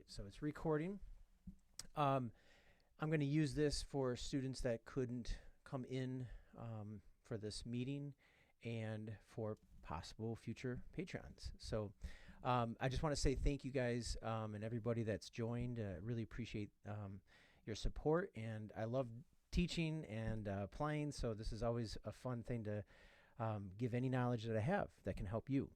so it's recording. I'm going to use this for students that couldn't come in for this meeting and for possible future Patreons. So I just want to say thank you guys and everybody that's joined. Really appreciate your support, and I love teaching and applying, so this is always a fun thing to give any knowledge that I have that can help you.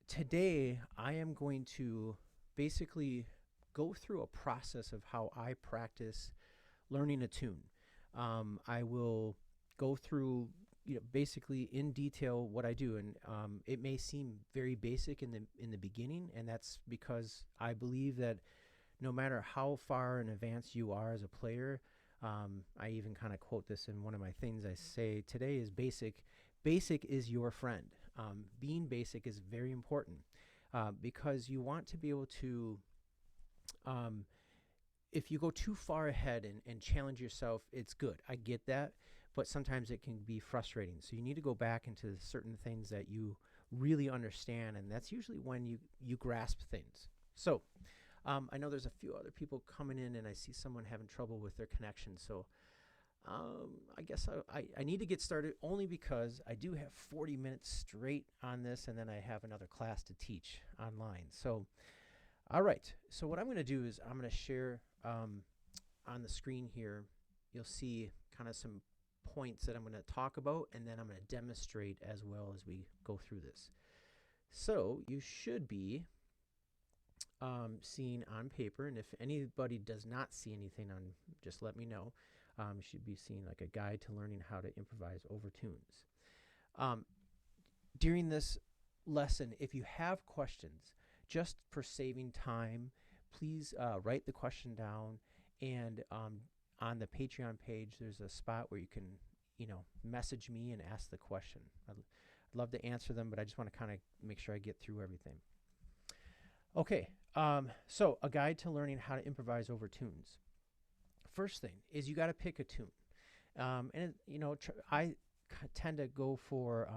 Today, I am going to basically go through a process of how I practice learning a tune. I will go through, basically in detail what I do, and it may seem very basic in the beginning, and that's because I believe that no matter how far in advance you are as a player, I even kind of quote this in one of my things. I say today is basic. Basic is your friend. Being basic is very important because you want to be able to, if you go too far ahead and challenge yourself, it's good. I get that, but sometimes it can be frustrating. So you need to go back into certain things that you really understand, and that's usually when you grasp things. So I know there's a few other people coming in, and I see someone having trouble with their connection. So I guess I need to get started only because I do have 40 minutes straight on this, and then I have another class to teach online. So, all right. So what I'm going to do is I'm going to share on the screen here. You'll see kind of some points that I'm going to talk about, and then I'm going to demonstrate as well as we go through this. So you should be seeing on paper, and if anybody does not see anything on, just let me know. You should be seeing like a guide to learning how to improvise over tunes. During this lesson, if you have questions, just for saving time, please write the question down, and on the Patreon page, there's a spot where you can, message me and ask the question. I'd love to answer them, but I just want to kind of make sure I get through everything. Okay, so a guide to learning how to improvise over tunes. First thing is you got to pick a tune, and I tend to go for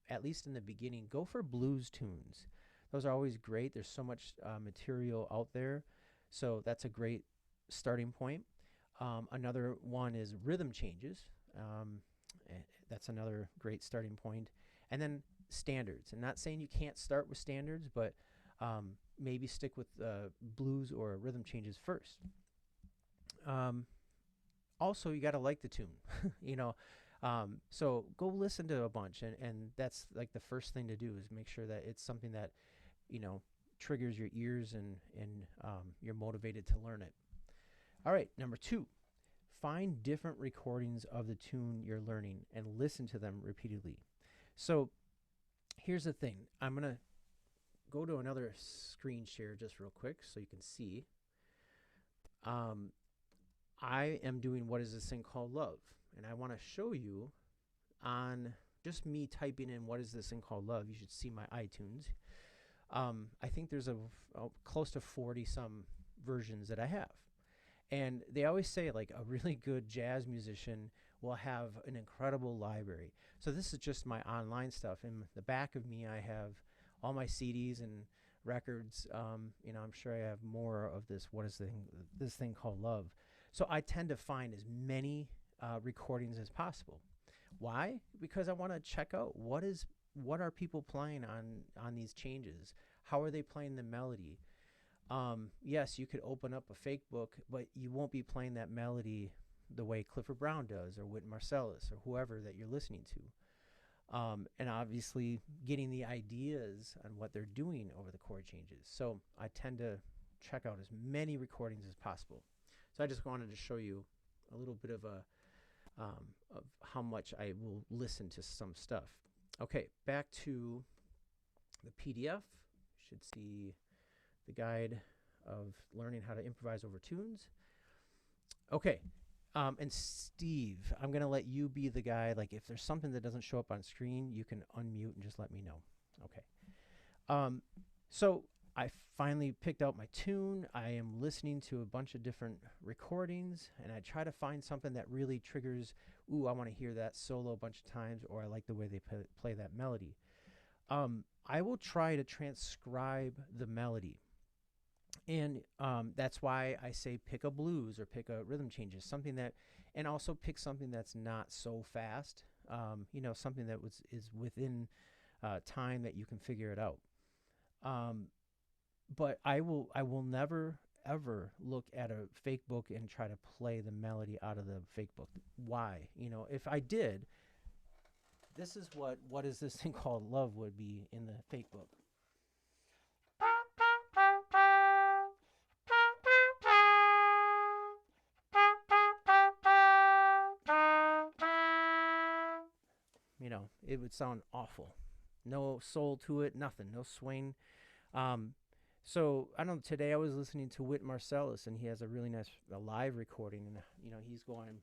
at least in the beginning, go for blues tunes. Those are always great. There's so much material out there, so that's a great starting point. Another one is rhythm changes. That's another great starting point. And then standards. And not saying you can't start with standards, but maybe stick with blues or rhythm changes first. Also, you got to like the tune, so go listen to a bunch, and that's like the first thing to do is make sure that it's something that, triggers your ears and you're motivated to learn it. All right, number 2, find different recordings of the tune you're learning and listen to them repeatedly. So here's the thing. I'm going to go to another screen share just real quick so you can see. I am doing what is this thing called love, and I want to show you on just me typing in what is this thing called love. You should see my iTunes. I think there's a close to 40 some versions that I have, and they always say like a really good jazz musician will have an incredible library. So this is just my online stuff. In the back of me, I have all my CDs and records. I'm sure I have more of this. What is this thing called love? So I tend to find as many recordings as possible. Why? Because I want to check out what are people playing on these changes? How are they playing the melody? Yes, you could open up a fake book, but you won't be playing that melody the way Clifford Brown does, or Wynton Marsalis, or whoever that you're listening to. And obviously getting the ideas on what they're doing over the chord changes. So I tend to check out as many recordings as possible. So I just wanted to show you a little bit of of how much I will listen to some stuff. Okay, back to the PDF. You should see the guide of learning how to improvise over tunes. Okay, and Steve, I'm going to let you be the guy. Like if there's something that doesn't show up on screen, you can unmute and just let me know. Okay. So I finally picked out my tune. I am listening to a bunch of different recordings, and I try to find something that really triggers, ooh, I want to hear that solo a bunch of times, or I like the way they play that melody. I will try to transcribe the melody. And that's why I say pick a blues or pick a rhythm changes, something that, and also pick something that's not so fast. Something that is within time that you can figure it out. Um, but I will never ever look at a fake book and try to play the melody out of the fake book. Why? If I did, this is what is this thing called love would be in the fake book. It would sound awful. No soul to it, nothing, no swing. Um, so I don't know. Today I was listening to Whit Marcellus, and he has a really nice live recording, and he's going.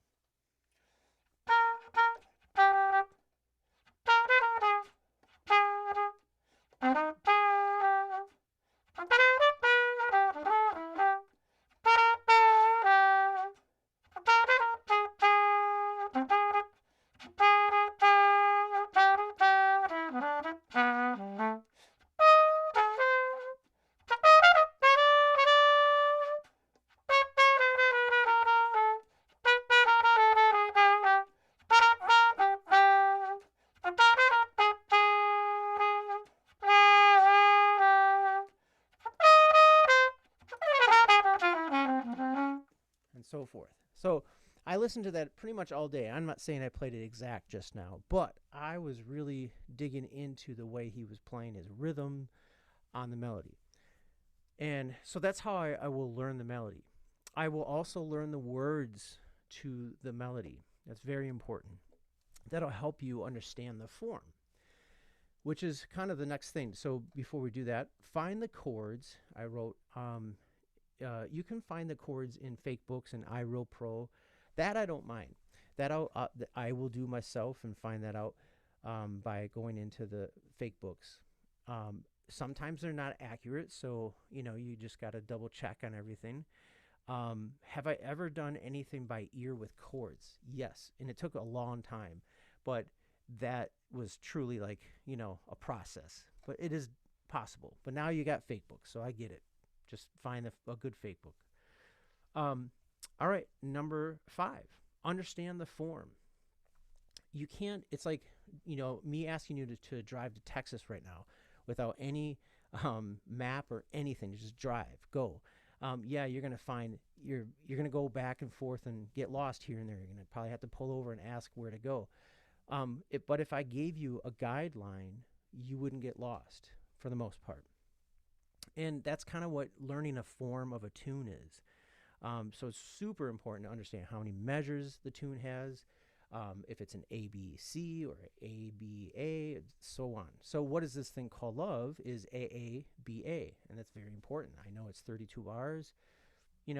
And so forth. So I listened to that pretty much all day. I'm not saying I played it exact just now, but I was really digging into the way he was playing his rhythm on the melody. And so that's how I will learn the melody. I will also learn the words to the melody. That's very important. That'll help you understand the form, which is kind of the next thing. So before we do that, find the chords. I wrote, you can find the chords in fake books and iReal Pro. That I don't mind. I will do myself and find that out by going into the fake books. Sometimes they're not accurate, so you just got to double check on everything. Have I ever done anything by ear with chords? Yes, and it took a long time, but that was truly like a process. But it is possible. But now you got fake books, so I get it. Just find a good fake book. All right, number 5, understand the form. You can't. It's like me asking you to drive to Texas right now without any map or anything. To just drive, go. Yeah, you're gonna find you're gonna go back and forth and get lost here and there. You're gonna probably have to pull over and ask where to go. But if I gave you a guideline, you wouldn't get lost for the most part. And that's kind of what learning a form of a tune is. So it's super important to understand how many measures the tune has, if it's an A, B, C or A, B, A, so on. So what is this thing called love is A, A, B, A, and that's very important. I know it's 32 bars,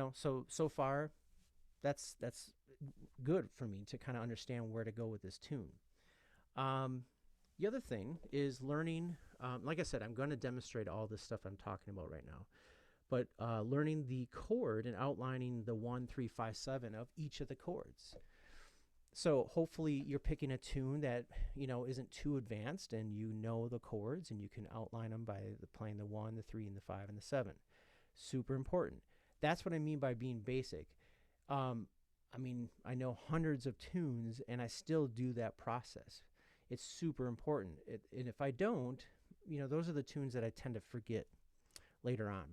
so far that's good for me to kind of understand where to go with this tune. The other thing is learning, like I said, I'm going to demonstrate all this stuff I'm talking about right now, but learning the chord and outlining the 1, 3, 5, 7 of each of the chords. So hopefully you're picking a tune that, isn't too advanced and the chords and you can outline them by playing the 1, the 3, and the 5, and the 7. Super important. That's what I mean by being basic. I know hundreds of tunes and I still do that process. It's super important. And if I don't, those are the tunes that I tend to forget later on.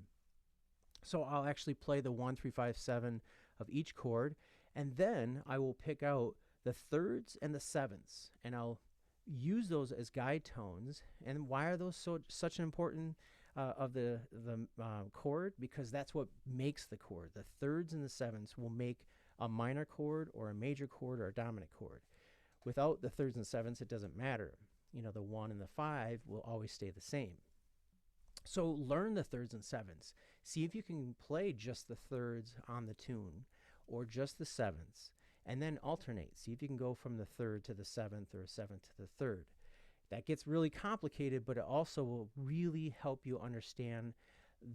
So I'll actually play the 1, 3, 5, 7 of each chord, and then I will pick out the thirds and the sevenths, and I'll use those as guide tones. And why are those such an important of the chord? Because that's what makes the chord. The thirds and the sevenths will make a minor chord or a major chord or a dominant chord. Without the thirds and sevenths, it doesn't matter. The 1 and the 5 will always stay the same. So learn the thirds and sevenths. See if you can play just the thirds on the tune or just the sevenths, and then alternate. See if you can go from the third to the seventh or seventh to the third. That gets really complicated, but it also will really help you understand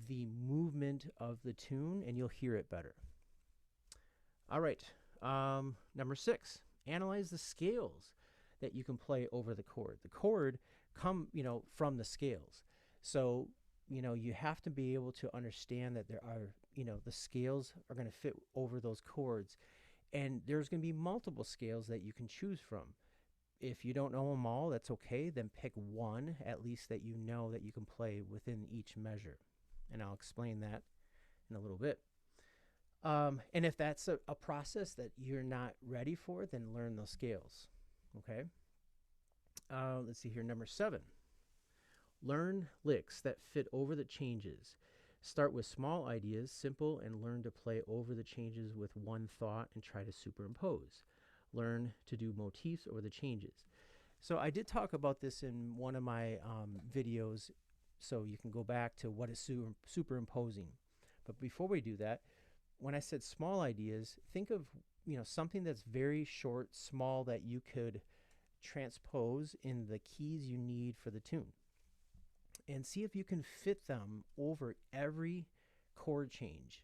the movement of the tune, and you'll hear it better. All right, number 6, analyze the scales that you can play over the chord. The chord come, from the scales. So you have to be able to understand that there are, the scales are going to fit over those chords. And there's going to be multiple scales that you can choose from. If you don't know them all, that's okay. Then pick one, at least, that you know that you can play within each measure. And I'll explain that in a little bit. And if that's a process that you're not ready for, then learn those scales. Okay? Let's see here. Number 7. Learn licks that fit over the changes. Start with small ideas, simple, and learn to play over the changes with one thought and try to superimpose. Learn to do motifs over the changes. So I did talk about this in one of my videos, so you can go back to what is superimposing. But before we do that, when I said small ideas, think of something that's very short, small, that you could transpose in the keys you need for the tune. And see if you can fit them over every chord change,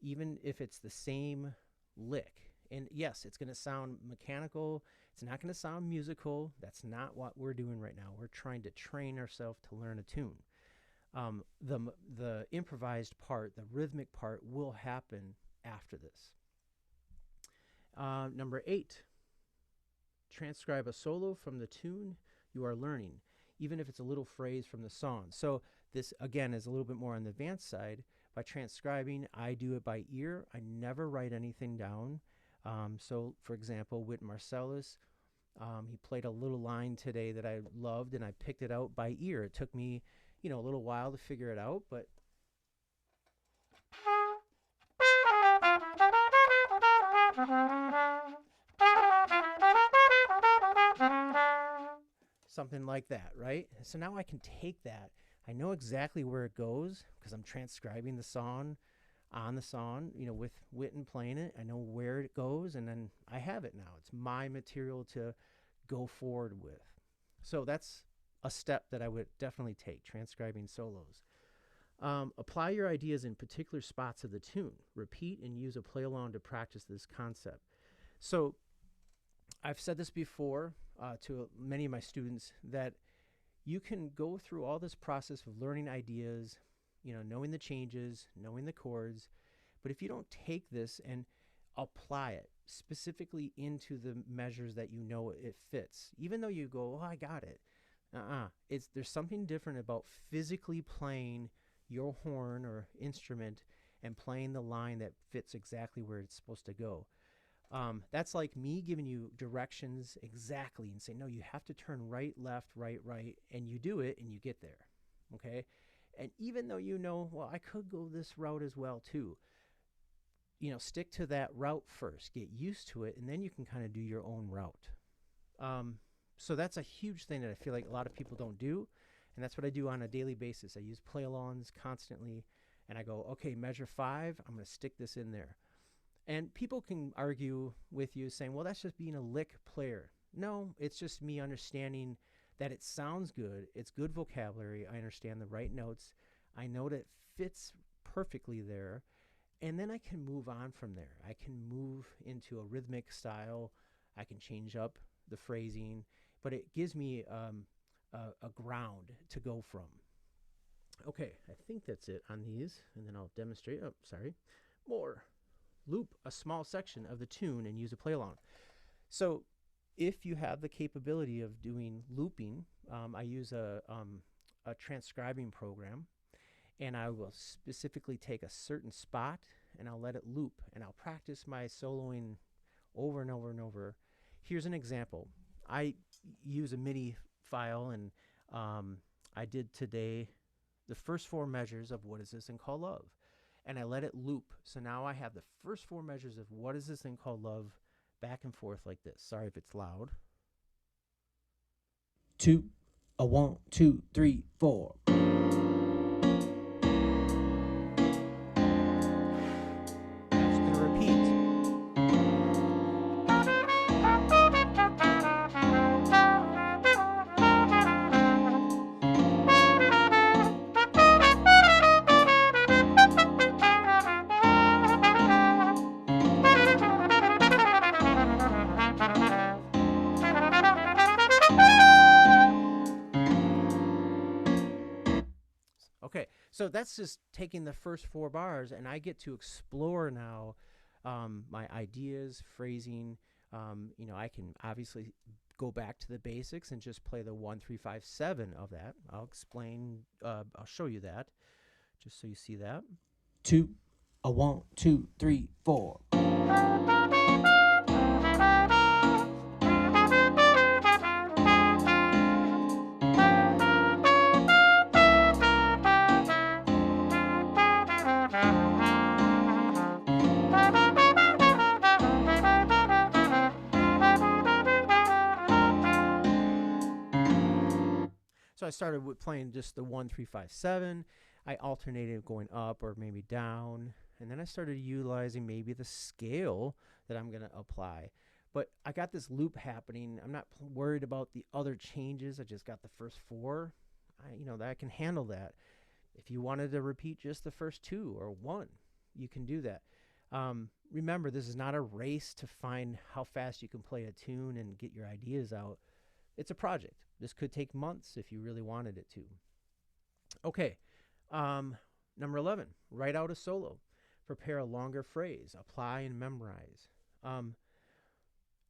even if it's the same lick. And yes, it's going to sound mechanical. It's not going to sound musical. That's not what we're doing right now. We're trying to train ourselves to learn a tune. The improvised part, the rhythmic part, will happen after this. Number 8, transcribe a solo from the tune you are learning, even if it's a little phrase from the song. So this, again, is a little bit more on the advanced side. By transcribing, I do it by ear. I never write anything down. So, for example, Wynton Marsalis, he played a little line today that I loved, and I picked it out by ear. It took me, a little while to figure it out, but something like that, right? So now I can take that. I know exactly where it goes because I'm transcribing the song on the song, with Wynton playing it. I know where it goes, and then I have it now. It's my material to go forward with. So that's a step that I would definitely take, transcribing solos. Apply your ideas in particular spots of the tune. Repeat and use a play along to practice this concept. So I've said this before to many of my students, that you can go through all this process of learning ideas, knowing the changes, knowing the chords, but if you don't take this and apply it specifically into the measures that it fits, even though you go, oh, I got it. There's something different about physically playing your horn or instrument and playing the line that fits exactly where it's supposed to go. That's like me giving you directions exactly and say, no, you have to turn right, left, right, and you do it and you get there. Okay? And even though well, I could go this route as well too, stick to that route first, get used to it, and then you can kind of do your own route. So that's a huge thing that I feel like a lot of people don't do, and that's what I do on a daily basis. I use play-alongs constantly, and I go, okay, measure 5, I'm going to stick this in there. And people can argue with you saying, well, that's just being a lick player. No, it's just me understanding that it sounds good. It's good vocabulary. I understand the right notes. I know that it fits perfectly there. And then I can move on from there. I can move into a rhythmic style. I can change up the phrasing. But it gives me a ground to go from. Okay, I think that's it on these. And then I'll demonstrate. Oh, sorry. More. Loop a small section of the tune and use a play along. So if you have the capability of doing looping, I use a transcribing program, and I will specifically take a certain spot and I'll let it loop, and I'll practice my soloing over and over and over. Here's an example. I use a MIDI file, and I did today the first 4 measures of What Is This Thing Called Love, and I let it loop. So now I have the first 4 measures of What Is This Thing Called Love back and forth like this. Sorry if it's loud. 2, 1, 2, 3, 4. That's going to repeat. So that's just taking the first 4 bars, and I get to explore now my ideas, phrasing. I can obviously go back to the basics and just play the 1 3 5 7 of that. I'll explain. I'll show you that, just so you see that. 2, a 1, 2, 3, 4. So I started with playing just the 1 3 5 7. I alternated going up or maybe down, and then I started utilizing maybe the scale that I'm going to apply. But I got this loop happening. I'm not worried about the other changes. I just got the first 4. That I can handle that. If you wanted to repeat just the first 2 or 1, you can do that. Remember, this is not a race to find how fast you can play a tune and get your ideas out. It's a project. This could take months if you really wanted it to. Okay. Number 11, write out a solo. Prepare a longer phrase. Apply and memorize.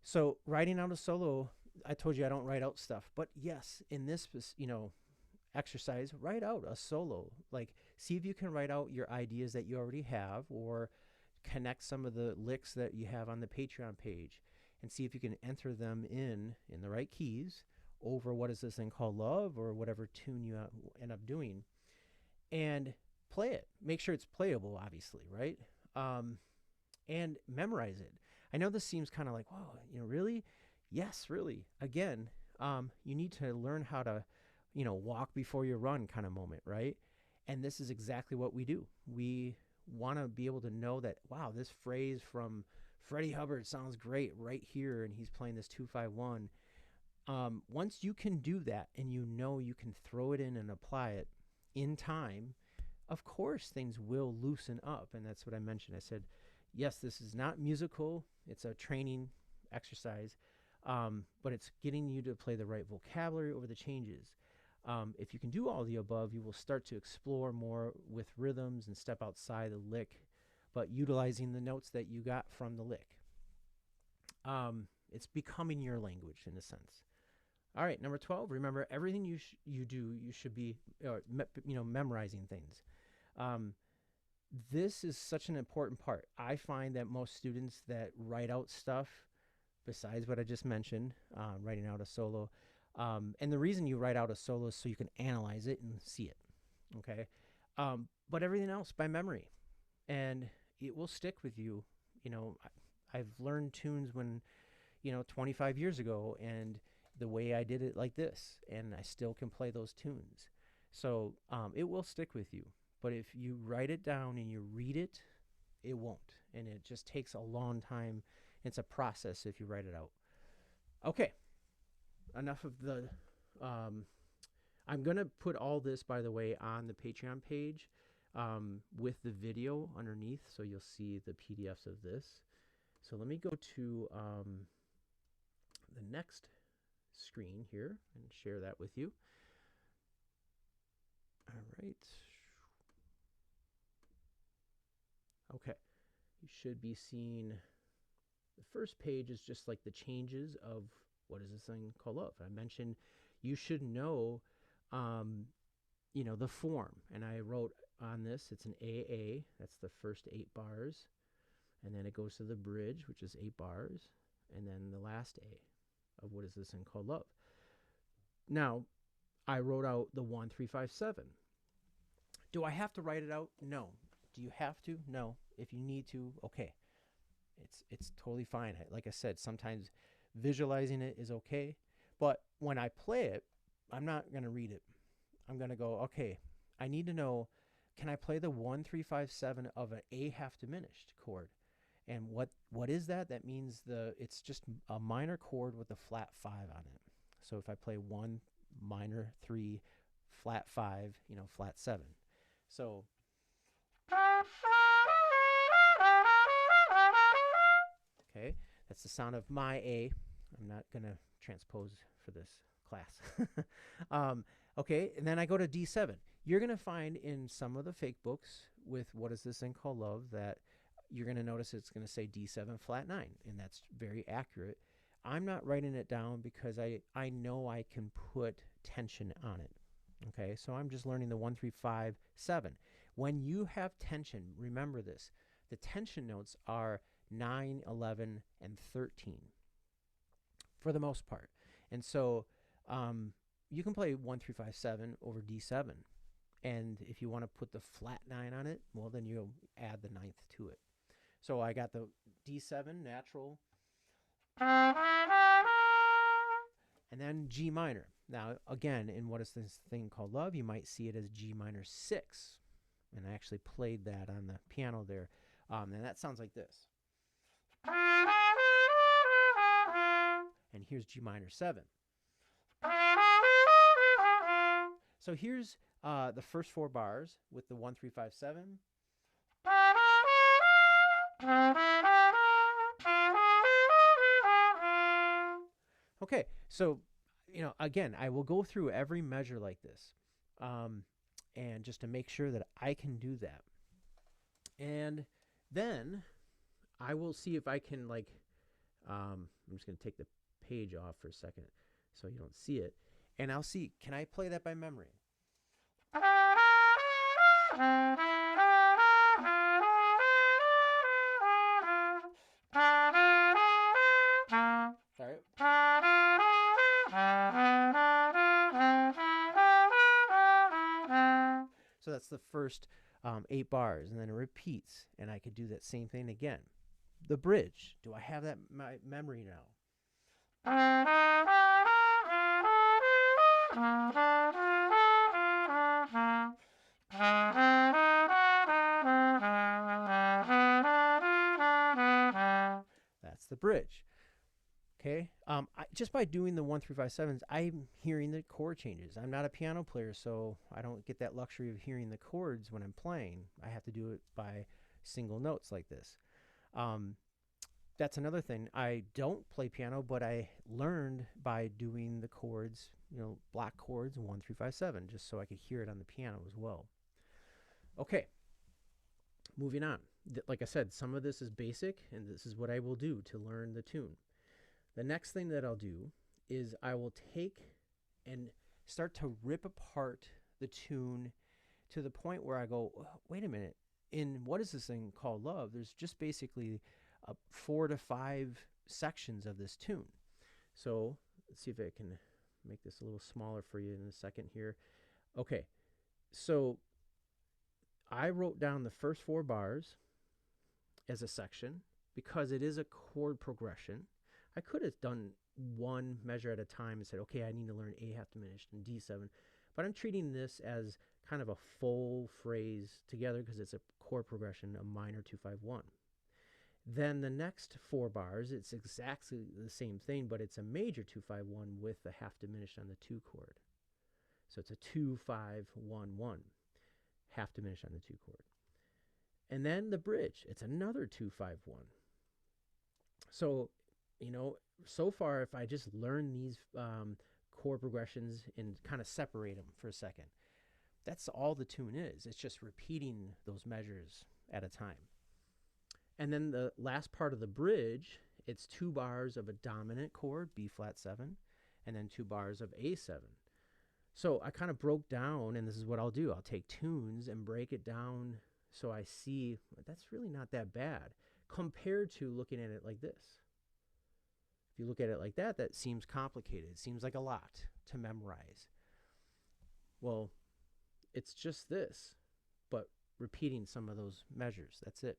So writing out a solo, I told you I don't write out stuff. But yes, in this, exercise, write out a solo. Like, see if you can write out your ideas that you already have, or connect some of the licks that you have on the Patreon page, and see if you can enter them in the right keys over what is this thing called love, or whatever tune you end up doing, and play it. Make sure it's playable, obviously, right? And memorize it. I know this seems kind of like, whoa, really? Yes, really. Again, you need to learn how to, walk before you run kind of moment, right? And this is exactly what we do. We want to be able to know that, wow, this phrase from Freddie Hubbard sounds great right here, and he's playing this 2 5 1. Once you can do that, and you can throw it in and apply it in time, of course things will loosen up. And that's what I mentioned. I said, yes, this is not musical. It's a training exercise, but it's getting you to play the right vocabulary over the changes. If you can do all the above, you will start to explore more with rhythms and step outside the lick, but utilizing the notes that you got from the lick. It's becoming your language in a sense. All right, number 12, remember everything you do, you should be memorizing things. This is such an important part. I find that most students that write out stuff, besides what I just mentioned, writing out a solo, and the reason you write out a solo is so you can analyze it and see it, okay? But everything else by memory, and it will stick with you. I've learned tunes when, 25 years ago, and the way I did it like this, and I still can play those tunes. So it will stick with you. But if you write it down and you read it, it won't. And it just takes a long time. It's a process if you write it out. Okay. Enough of the... I'm going to put all this, by the way, on the Patreon page with the video underneath, so you'll see the PDFs of this. So let me go to the next screen here and share that with you. All right. Okay. You should be seeing the first page is just like the changes of what is this thing called love. I mentioned you should know, the form. And I wrote on this, it's an AA. That's the first 8 bars. And then it goes to the bridge, which is 8 bars. And then the last A of what is this thing called love. Now, I wrote out the 1 3 5 7. Do I have to write it out? No. Do you have to? No. If you need to, okay. It's totally fine. Like I said, sometimes visualizing it is okay. But when I play it, I'm not going to read it. I'm going to go, okay, I need to know, can I play the 1 3 5 7 of an A half diminished chord? And what is that? That means it's just a minor chord with a flat 5 on it. So if I play 1 minor 3 flat 5, flat 7. So okay, that's the sound of my A. I'm not going to transpose for this class. Okay, and then I go to D7. You're going to find in some of the fake books with What Is This Thing Called Love that you're going to notice it's going to say D7 flat 9, and that's very accurate. I'm not writing it down because I know I can put tension on it. Okay, so I'm just learning the 1, 3, 5, 7. When you have tension, remember this. The tension notes are 9, 11, and 13 for the most part. And so you can play 1, 3, 5, 7 over D7. And if you want to put the flat 9 on it, well, then you'll add the 9th to it. So I got the D7 natural, and then G minor. Now, again, in What Is This Thing Called Love, you might see it as G minor 6. And I actually played that on the piano there. And that sounds like this. And here's G minor 7. So here's the first 4 bars with the 1, 3, 5, 7. Okay, so, again, I will go through every measure like this, and just to make sure that I can do that. And then I will see if I can, I'm just going to take the page off for a second so you don't see it. And I'll see, can I play that by memory? Sorry. So that's the first 8 bars, and then it repeats, and I could do that same thing again. The bridge, do I have that my memory now? That's the bridge. Okay, just by doing the 1, 3, 5, 7s, I'm hearing the chord changes. I'm not a piano player, so I don't get that luxury of hearing the chords when I'm playing. I have to do it by single notes like this. That's another thing. I don't play piano, but I learned by doing the chords, block chords, 1, 3, 5, 7, just so I could hear it on the piano as well. Okay, moving on. Like I said, some of this is basic, and this is what I will do to learn the tune. The next thing that I'll do is I will take and start to rip apart the tune to the point where I go, wait a minute, in What Is This Thing Called Love, there's just basically 4 to 5 sections of this tune. So let's see if I can make this a little smaller for you in a second here. Okay, so I wrote down the first 4 bars as a section because it is a chord progression. I could have done one measure at a time and said, okay, I need to learn A half diminished and D7, but I'm treating this as kind of a full phrase together because it's a chord progression, a minor 2, 5, 1. Then the next 4 bars, it's exactly the same thing, but it's a major 2, 5, 1 with the half diminished on the 2 chord. So it's a 2, 5, 1, 1, half diminished on the 2 chord. And then the bridge, it's another 2, 5, 1. So, so far, if I just learn these chord progressions and kind of separate them for a second, that's all the tune is. It's just repeating those measures at a time. And then the last part of the bridge, it's 2 bars of a dominant chord, B flat 7, and then 2 bars of A7. So I kind of broke down, and this is what I'll do. I'll take tunes and break it down so I see that's really not that bad compared to looking at it like this. If you look at it like that, that seems complicated. It seems like a lot to memorize. Well, it's just this, but repeating some of those measures. That's it.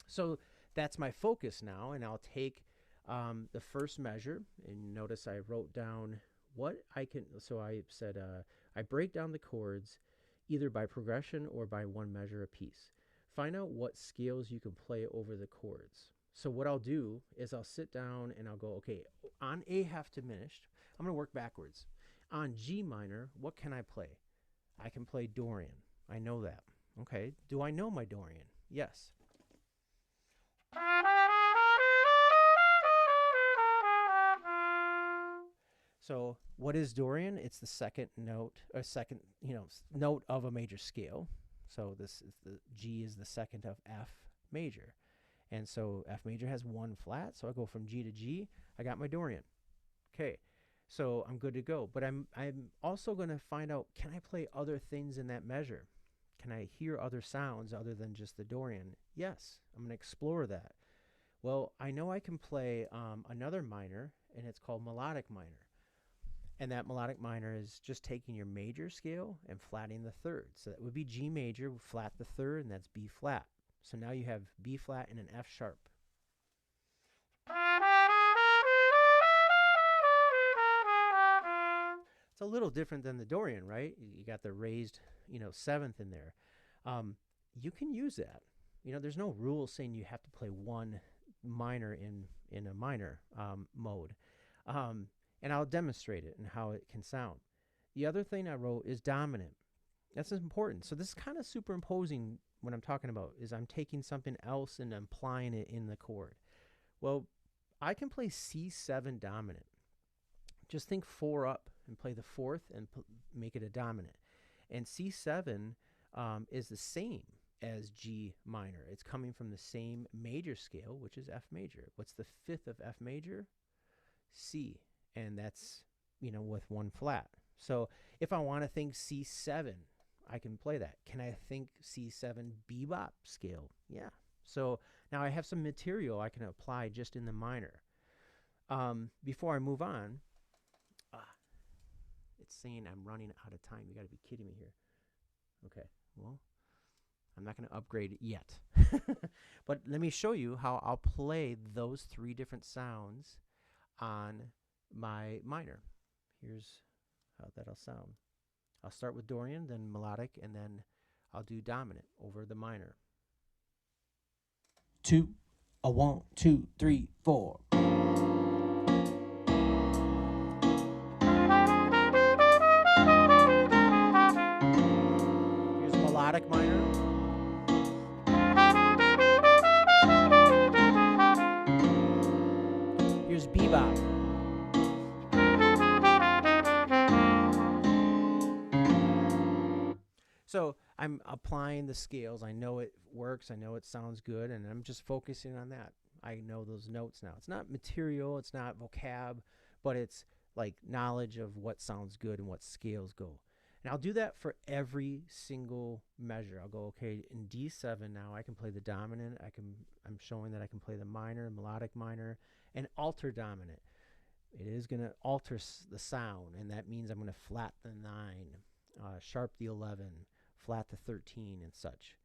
So that's my focus now, and I'll take the first measure, and notice I wrote down what I can. So I said I break down the chords either by progression or by 1 measure apiece. Find out what scales you can play over the chords. So what I'll do is I'll sit down and I'll go, okay, on A half diminished, I'm going to work backwards. On G minor, what can I play? I can play Dorian. I know that. Okay, do I know my Dorian? Yes. So what is Dorian? It's the second note, or second, note of a major scale. So this is the G is the second of F major. And so F major has one flat, so I go from G to G. I got my Dorian. Okay, so I'm good to go. But I'm also going to find out, can I play other things in that measure? Can I hear other sounds other than just the Dorian? Yes, I'm going to explore that. Well, I know I can play another minor, and it's called melodic minor. And that melodic minor is just taking your major scale and flatting the third. So that would be G major, flat the third, and that's B flat. So now you have B flat and an F sharp. It's a little different than the Dorian, right? You got the raised, seventh in there. You can use that. There's no rule saying you have to play one minor in a minor mode. And I'll demonstrate it and how it can sound. The other thing I wrote is dominant. That's important. So this is kind of superimposing what I'm talking about, is I'm taking something else and applying it in the chord. Well, I can play C7 dominant. Just think 4 up and play the fourth and make it a dominant. And C7 is the same as G minor. It's coming from the same major scale, which is F major. What's the fifth of F major? C. And that's, with one flat. So if I want to think C7, I can play that. Can I think C7 bebop scale? Yeah. So now I have some material I can apply just in the minor. Before I move on, it's saying I'm running out of time. You got to be kidding me here. Okay. Well, I'm not going to upgrade it yet. But let me show you how I'll play those 3 different sounds on my minor. Here's how that'll sound. I'll start with Dorian, then melodic, and then I'll do dominant over the minor. 2, a 1, 2, 3, 4. Here's melodic minor. Here's bebop. So I'm applying the scales. I know it works. I know it sounds good, and I'm just focusing on that. I know those notes now. It's not material. It's not vocab, but it's like knowledge of what sounds good and what scales go. And I'll do that for every single measure. I'll go, okay, in D7 now I can play the dominant. I'm showing that I can play the minor, melodic minor, and alter dominant. It is going to alter the sound, and that means I'm going to flat the 9, sharp the 11, flat the 13, and such.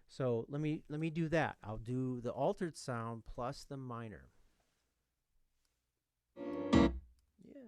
So let me do that. I'll do the altered sound plus the minor. Yeah.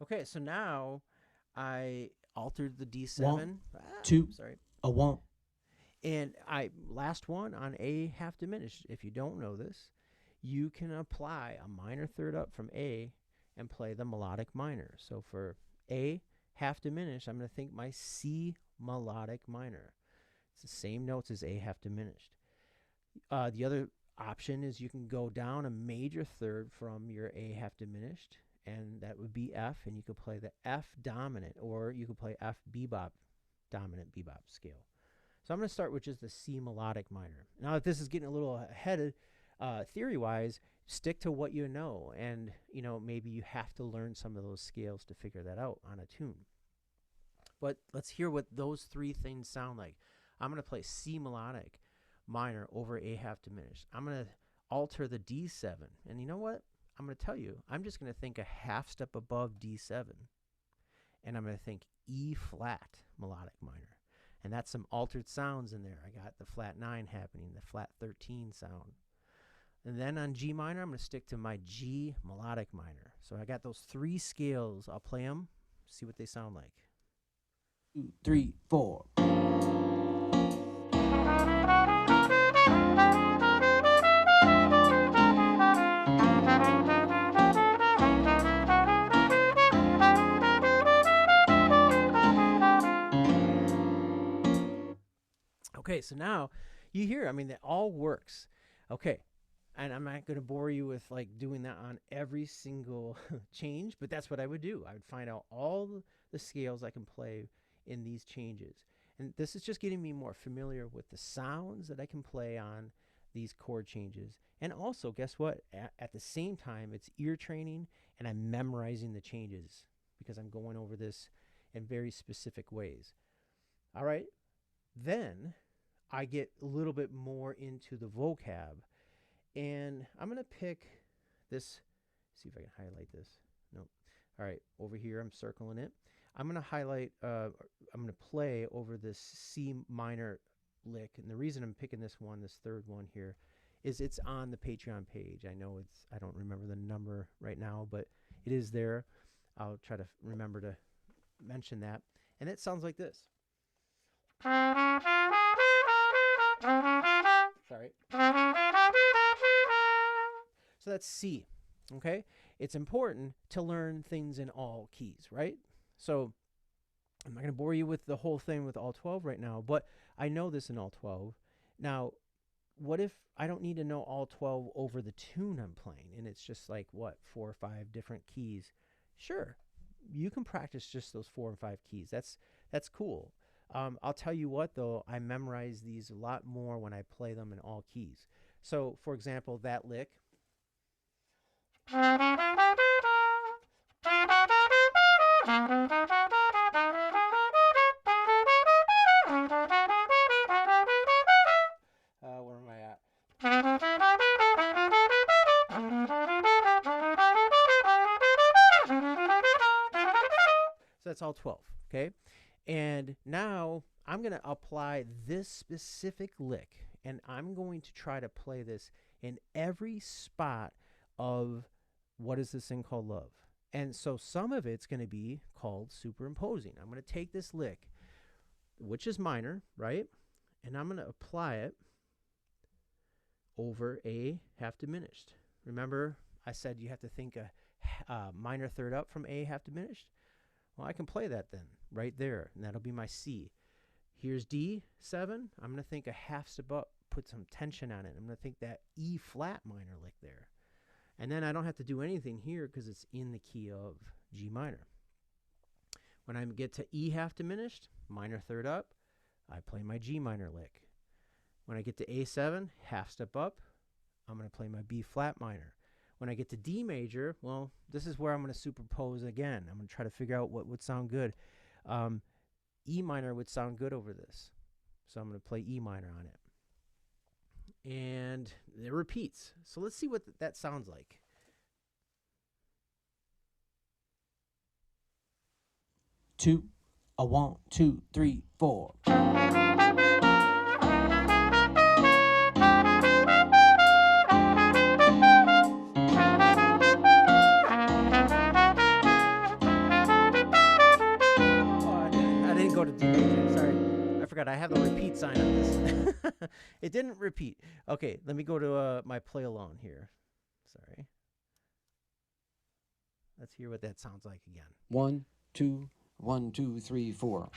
Okay, so now I altered the D7. 1, 2, sorry. A 1. And last one on A half diminished. If you don't know this, you can apply a minor third up from A and play the melodic minor. So for A half diminished, I'm going to think my C melodic minor. It's the same notes as A half diminished. The other option is you can go down a major third from your A half diminished, and that would be F, and you could play the F dominant, or you could play F bebop dominant bebop scale. So I'm going to start with just the C melodic minor. Now, if this is getting a little ahead theory-wise, stick to what you know, and maybe you have to learn some of those scales to figure that out on a tune. But let's hear what those 3 things sound like. I'm going to play C melodic minor over A half diminished. I'm going to alter the D7, and you know what? I'm going to tell you, I'm just going to think a half step above D7, and I'm going to think E flat melodic minor. And that's some altered sounds in there. I got the flat 9 happening, the flat 13 sound. And then on G minor, I'm going to stick to my G melodic minor. So I got those 3 scales. I'll play them, see what they sound like. 2, 3, 4. Okay, so now you hear, I mean, that all works. Okay, and I'm not going to bore you with like doing that on every single change, but that's what I would do. I would find out all the scales I can play in these changes. And this is just getting me more familiar with the sounds that I can play on these chord changes. And also, guess what? At the same time, it's ear training and I'm memorizing the changes because I'm going over this in very specific ways. All right, then I get a little bit more into the vocab. And I'm going to pick this. See if I can highlight this. Nope. All right, over here, I'm circling it. I'm going to highlight, I'm going to play over this C minor lick. And the reason I'm picking this one, this third one here, is it's on the Patreon page. I know I don't remember the number right now, but it is there. I'll try to remember to mention that. And it sounds like this. Sorry. So that's C, okay? It's important to learn things in all keys, right? So I'm not going to bore you with the whole thing with all 12 right now, but I know this in all 12. Now, what if I don't need to know all 12 over the tune I'm playing, and it's just like, what, 4 or 5 different keys? Sure, you can practice just those 4 and 5 keys. That's cool. I'll tell you what, though, I memorize these a lot more when I play them in all keys. So, for example, that lick. Where am I at? So that's all 12, okay? And now I'm going to apply this specific lick, and I'm going to try to play this in every spot of what is this thing called love. And so some of it's going to be called superimposing. I'm going to take this lick, which is minor, right? And I'm going to apply it over a half diminished. Remember, I said you have to think a minor third up from a half diminished? Well, I can play that then, right there, and that'll be my C. Here's D7. I'm going to think a half step up, put some tension on it. I'm going to think that E flat minor lick there. And then I don't have to do anything here because it's in the key of G minor. When I get to E half diminished, minor third up, I play my G minor lick. When I get to A7, half step up, I'm going to play my B flat minor. When I get to D major, well, this is where I'm going to superpose again. I'm going to try to figure out what would sound good. E minor would sound good over this. So I'm going to play E minor on it. And it repeats. So let's see what that sounds like. Two, a 1, 2, 3, 4. Go to D major. Sorry, I forgot I have a repeat sign on this. It didn't repeat. Okay, let me go to my play alone here. Sorry. Let's hear what that sounds like again. 1, 2, 1, 2, 3, 4.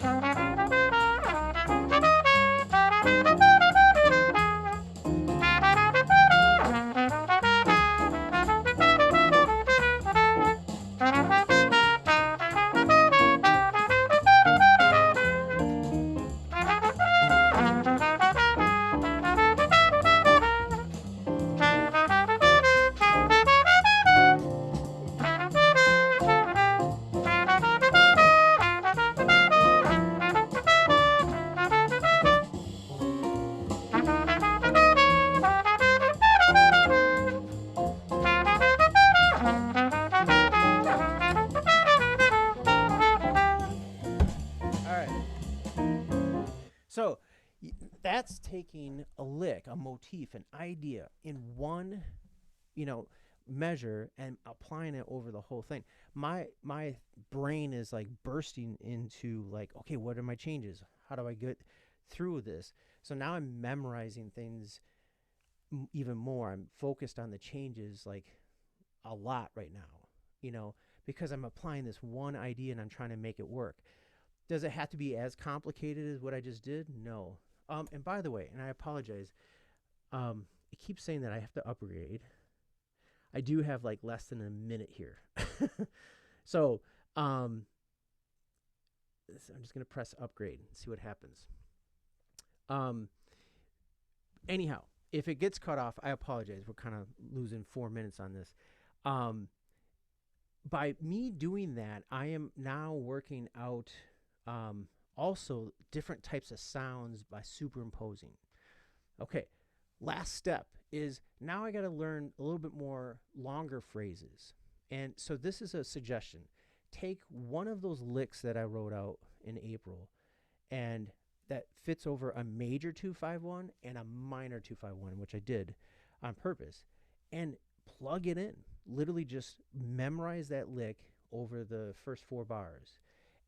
So that's taking a lick, a motif, an idea in one measure and applying it over the whole thing. My brain is like bursting into like, okay, what are my changes? How do I get through this? So now I'm memorizing things even more. I'm focused on the changes like a lot right now, because I'm applying this one idea and I'm trying to make it work. Does it have to be as complicated as what I just did? No. And by the way, and I apologize, it keeps saying that I have to upgrade. I do have like less than a minute here. So I'm just going to press upgrade and see what happens. Anyhow, if it gets cut off, I apologize. We're kind of losing 4 minutes on this. By me doing that, I am now working out also different types of sounds by superimposing. Okay, last step is now I got to learn a little bit more longer phrases. And so this is a suggestion. Take one of those licks that I wrote out in April and that fits over a major 2-5-1 and a minor 2-5-1, which I did on purpose, and plug it in. Literally just memorize that lick over the first 4 bars.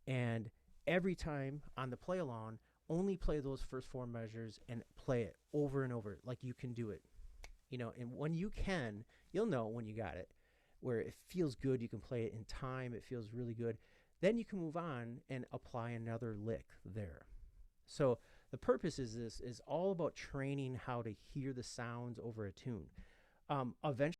And every time on the play along, only play those first 4 measures and play it over and over like you can do it. And when you can, you'll know when you got it, where it feels good. You can play it in time. It feels really good. Then you can move on and apply another lick there. So the purpose is all about training how to hear the sounds over a tune. Eventually,